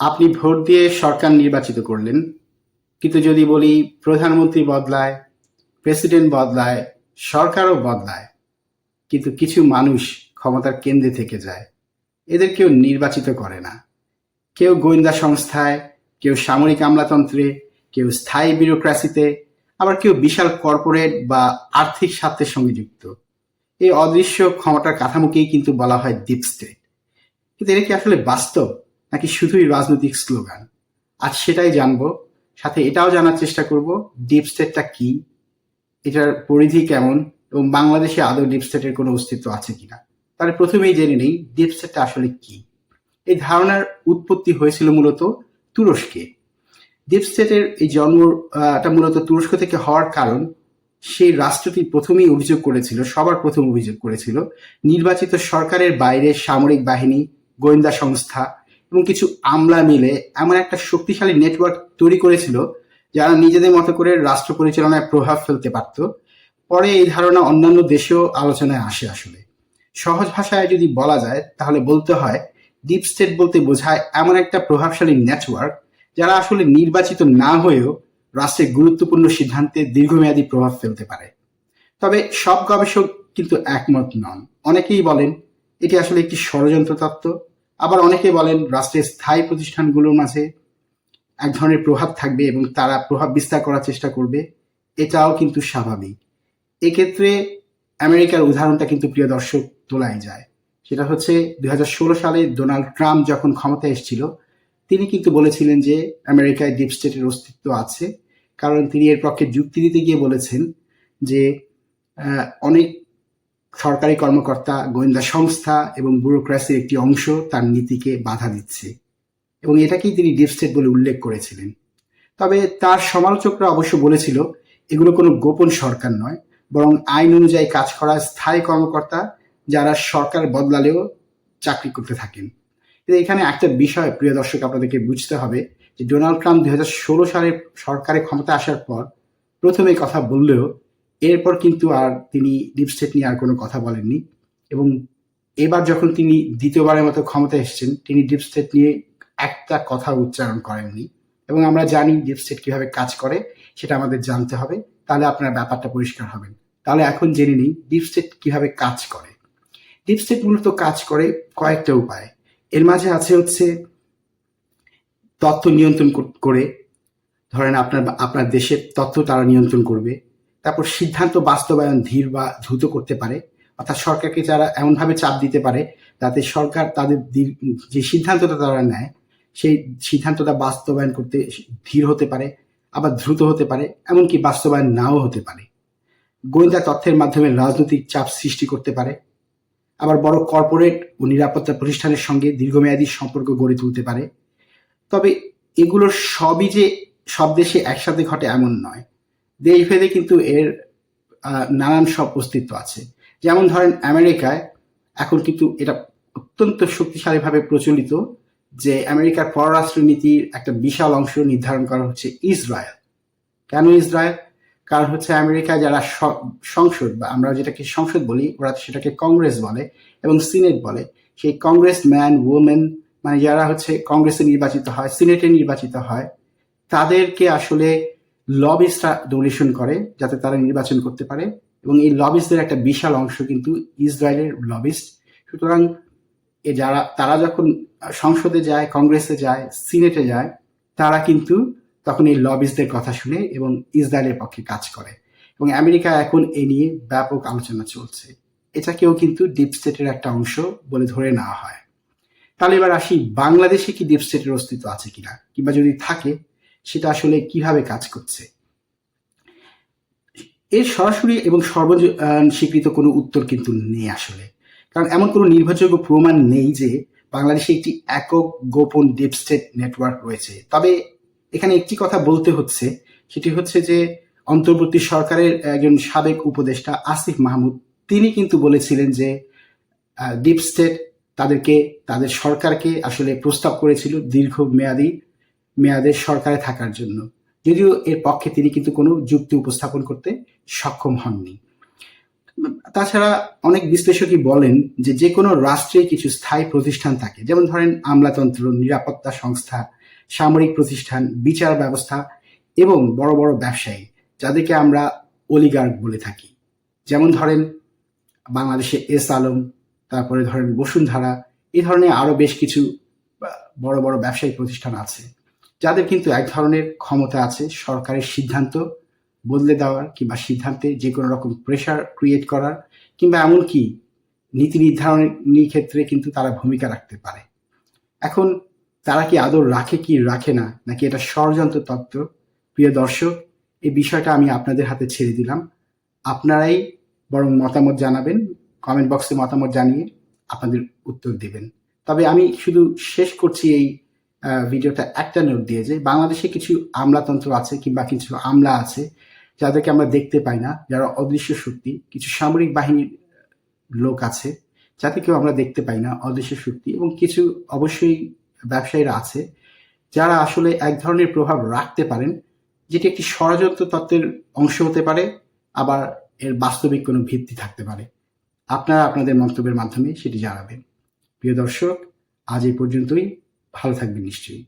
আপনি ভোট দিয়ে সরকার নির্বাচিত করলেন, কিন্তু যদি বলি প্রধানমন্ত্রী বদলায়, প্রেসিডেন্ট বদলায়, সরকারও বদলায়, কিন্তু কিছু মানুষ ক্ষমতার কেন্দ্রে থেকে যায়। এদের কেউ নির্বাচিত করে না। কেউ গোয়েন্দা সংস্থায়, কেউ সামরিক আমলাতন্ত্রে, কেউ স্থায়ী বিউরোক্রেসিতে, আবার কেউ বিশাল কর্পোরেট বা আর্থিক স্বার্থের সঙ্গে যুক্ত। এই অদৃশ্য ক্ষমতার কাঠামোকেই কিন্তু বলা হয় ডিপ স্টেট। কিন্তু এটা কি আসলে বাস্তব, নাকি শুধুই রাজনৈতিক স্লোগান? আজ সেটাই জানবো। সাথে এটাও জানার চেষ্টা করব ডিপ স্টেটটা কি, এটার পরিধি কেমন, এবং বাংলাদেশে আদৌ ডিপ স্টেটের কোনো অস্তিত্ব আছে কিনা। তাহলে প্রথমেই জেনে নেই ডিপ স্টেটটা আসলে কি। এই ধারণার উৎপত্তি হয়েছিল মূলত তুরস্কে। ডিপ স্টেটের এই জন্মটা মূলত তুরস্ক থেকে হওয়ার কারণ, সেই রাষ্ট্রটি প্রথমেই অভিযোগ করেছিল, সবার প্রথম অভিযোগ করেছিল, নির্বাচিত সরকারের বাইরে সামরিক বাহিনী, গোয়েন্দা সংস্থা এবং কিছু আমলা মিলে এমন একটা শক্তিশালী নেটওয়ার্ক তৈরি করেছিল যারা নিজেদের মতো করে রাষ্ট্র পরিচালনায় প্রভাব ফেলতে পারত। পরে এই ধারণা অন্যান্য দেশেও আলোচনায় আসে। আসলে সহজ ভাষায় যদি বলা যায় তাহলে বলতে হয় ডিপ স্টেট বলতে বোঝায় এমন একটা প্রভাবশালী নেটওয়ার্ক যারা আসলে নির্বাচিত না হয়েও রাষ্ট্রের গুরুত্বপূর্ণ সিদ্ধান্তে দীর্ঘমেয়াদী প্রভাব ফেলতে পারে। তবে সব গবেষক কিন্তু একমত নন। অনেকেই বলেন এটি আসলে একটি ষড়যন্ত্র তত্ত্ব, আবার অনেকে বলেন রাষ্ট্রের স্থায়ী প্রতিষ্ঠানগুলোর মাঝে এক ধরনের প্রভাব থাকবে এবং তারা প্রভাব বিস্তার করার চেষ্টা করবে। এটাও কিন্তু স্বাভাবিক। এক্ষেত্রে আমেরিকার উদাহরণটা কিন্তু প্রিয় দর্শক তোলাই যায়। সেটা হচ্ছে 2016 সালে ডোনাল্ড ট্রাম্প যখন ক্ষমতায় এসেছিল, তিনি কিন্তু বলেছিলেন যে আমেরিকায় ডিপ স্টেটের অস্তিত্ব আছে। কারণ তিনি এর পক্ষে যুক্তি দিতে গিয়ে বলেছেন যে অনেক সরকারি কর্মকর্তা, গোয়েন্দা সংস্থা এবং ব্যুরোক্রেসির একটি অংশ তার নীতিকে বাধা দিচ্ছে, এবং এটাকেই তিনি ডিপ স্টেট বলে উল্লেখ করেছিলেন। তবে তার সমালোচকরা অবশ্য বলেছিল এগুলো কোনো গোপন সরকার নয়, বরং আইন অনুযায়ী কাজ করা স্থায়ী কর্মকর্তা যারা সরকার বদলালেও চাকরি করতে থাকেন। কিন্তু এখানে একটা বিষয় প্রিয় দর্শক আপনাদেরকে বুঝতে হবে যে ডোনাল্ড ট্রাম্প 2016 সালে সরকারে ক্ষমতা আসার পর প্রথমে কথা বললেও এরপর কিন্তু আর তিনি ডিপ স্টেট নিয়ে আর কোনো কথা বলেননি। এবং এবার যখন তিনি দ্বিতীয়বারের মতো ক্ষমতা এসেছেন, তিনি ডিপ স্টেট নিয়ে একটা কথা উচ্চারণ করেননি। এবং আমরা জানি ডিপ স্টেট কিভাবে কাজ করে, সেটা আমাদের জানতে হবে, তাহলে আপনার ব্যাপারটা পরিষ্কার হবেন। তাহলে এখন জেনে নিই ডিপ স্টেট কিভাবে কাজ করে। ডিপ স্টেট মূলত কাজ করে কয়েকটা উপায়। এর মাঝে আছে হচ্ছে তথ্য নিয়ন্ত্রণ করে, ধরেন আপনার দেশের তথ্য তারা নিয়ন্ত্রণ করবে। তারপর সিদ্ধান্ত বাস্তবায়ন ধীর বা দ্রুত করতে পারে, অর্থাৎ সরকারকে যারা এমনভাবে চাপ দিতে পারে যাতে সরকার তাদের যে সিদ্ধান্তটা তারা নেয় সেই সিদ্ধান্তটা বাস্তবায়ন করতে ধীর হতে পারে, আবার দ্রুত হতে পারে, এমনকি বাস্তবায়ন নাও হতে পারে। গোয়েন্দা তথ্যের মাধ্যমে রাজনৈতিক চাপ সৃষ্টি করতে পারে, আবার বড় কর্পোরেট ও নিরাপত্তা প্রতিষ্ঠানের সঙ্গে দীর্ঘমেয়াদী সম্পর্ক গড়ে তুলতে পারে। তবে এগুলোর সবই যে সব দেশে একসাথে ঘটে এমন নয়। দেশভেদে কিন্তু এর নানান সব অস্তিত্ব আছে। যেমন ধরেন আমেরিকায় এখন কিন্তু এটা অত্যন্ত শক্তিশালীভাবে প্রচলিত যে আমেরিকার পররাষ্ট্রনীতির একটা বিশাল অংশ নির্ধারণ করা হচ্ছে ইসরায়েল। কেন ইসরায়েল? কারণ হচ্ছে আমেরিকায় যারা সংসদ, বা আমরা যেটাকে সংসদ বলি, ওরা সেটাকে কংগ্রেস বলে এবং সিনেট বলে। সেই কংগ্রেস ম্যান ওমেন, মানে যারা হচ্ছে কংগ্রেসে নির্বাচিত হয়, সিনেটে নির্বাচিত হয়, তাদেরকে আসলে লবিস্টরা ডোনেশন করে যাতে তারা নির্বাচন করতে পারে। এবং এই লবিস্টদের একটা বিশাল অংশ কিন্তু ইসরায়েলের লবিস্ট। সুতরাং তারা যখন সংসদে যায়, কংগ্রেসে যায়, সিনেটে যায়, তারা কিন্তু তখন এই লবিস্টদের কথা শুনে এবং ইসরায়েলের পক্ষে কাজ করে। এবং আমেরিকা এখন এ নিয়ে ব্যাপক আলোচনা চলছে। এটাকেও কিন্তু ডিপ স্টেটের একটা অংশ বলে ধরে নেওয়া হয়। তাহলে এবার আসি, বাংলাদেশে কি ডিপ স্টেটের অস্তিত্ব আছে কিনা, কিংবা যদি থাকে সেটা আসলে কিভাবে কাজ করছে। এর সরাসরি এবং স্বীকৃত কোনো উত্তর কিন্তু নেই আসলে। কারণ এমন কোনো নির্ভরযোগ্য প্রমাণ নেই যে বাংলাদেশে একটি একক গোপন ডিপ স্টেট নেটওয়ার্ক রয়েছে। তবে এখানে একটি কথা বলতে হচ্ছে, সেটি হচ্ছে যে অন্তর্বর্তী সরকারের একজন সাবেক উপদেষ্টা আসিফ মাহমুদ, তিনি কিন্তু বলেছিলেন যে ডিপ স্টেট তাদের সরকারকে আসলে প্রস্তাব করেছিল মেয়াদের সরকারে থাকার জন্য। যদিও এর পক্ষে তিনি কিন্তু কোনো যুক্তি উপস্থাপন করতে সক্ষম হননি। তাছাড়া অনেক বিশ্লেষকই বলেন যে যে কোনো রাষ্ট্রে কিছু স্থায়ী প্রতিষ্ঠান থাকে, যেমন ধরেন আমলাতন্ত্র, নিরাপত্তা সংস্থা, সামরিক প্রতিষ্ঠান, বিচার ব্যবস্থা এবং বড় বড় ব্যবসায়ী, যাদেরকে আমরা অলিগার্ক বলে থাকি। যেমন ধরেন বাংলাদেশে এস আলম, তারপরে ধরেন বসুন্ধরা, এই ধরনের আরো বেশ কিছু বড় বড় ব্যবসায়িক প্রতিষ্ঠান আছে, যাদের কিন্তু এক ধরনের ক্ষমতা আছে সরকারের সিদ্ধান্ত বদলে দেওয়ার, কিংবা সিদ্ধান্তে যে কোনো রকম প্রেশার ক্রিয়েট করার, কিংবা এমনকি নীতি নির্ধারণের ক্ষেত্রে কিন্তু তারা ভূমিকা রাখতে পারে। এখন তারা কি আদৌ রাখে কি রাখে না, নাকি এটা ষড়যন্ত্র তত্ত্ব? প্রিয় দর্শক, এই বিষয়টা আমি আপনাদের হাতে ছেড়ে দিলাম। আপনারাই বরং মতামত জানাবেন, কমেন্ট বক্সে মতামত জানিয়ে আপনাদের উত্তর দেবেন। তবে আমি শুধু শেষ করছি এই ভিডিওটা একটা নোট দিয়ে, যে বাংলাদেশে কিছু আমলাতন্ত্র আছে কিংবা কিছু আমলা আছে যাদেরকে আমরা দেখতে পাই না, যারা অদৃশ্য শক্তি, কিছু সামরিক বাহিনীর লোক আছে যাদেরকেও আমরা দেখতে পাই না, অদৃশ্য শক্তি, এবং কিছু অবশ্যই ব্যবসায়ীরা আছে যারা আসলে এক ধরনের প্রভাব রাখতে পারেন, যেটি একটি ষড়যন্ত্র তত্ত্বের অংশ হতে পারে, আবার এর বাস্তবিক কোনো ভিত্তি থাকতে পারে। আপনারা আপনাদের মন্তব্যের মাধ্যমে সেটি জানাবেন। প্রিয় দর্শক, আজ এই পর্যন্তই। ভালো থাকবেন নিশ্চয়ই।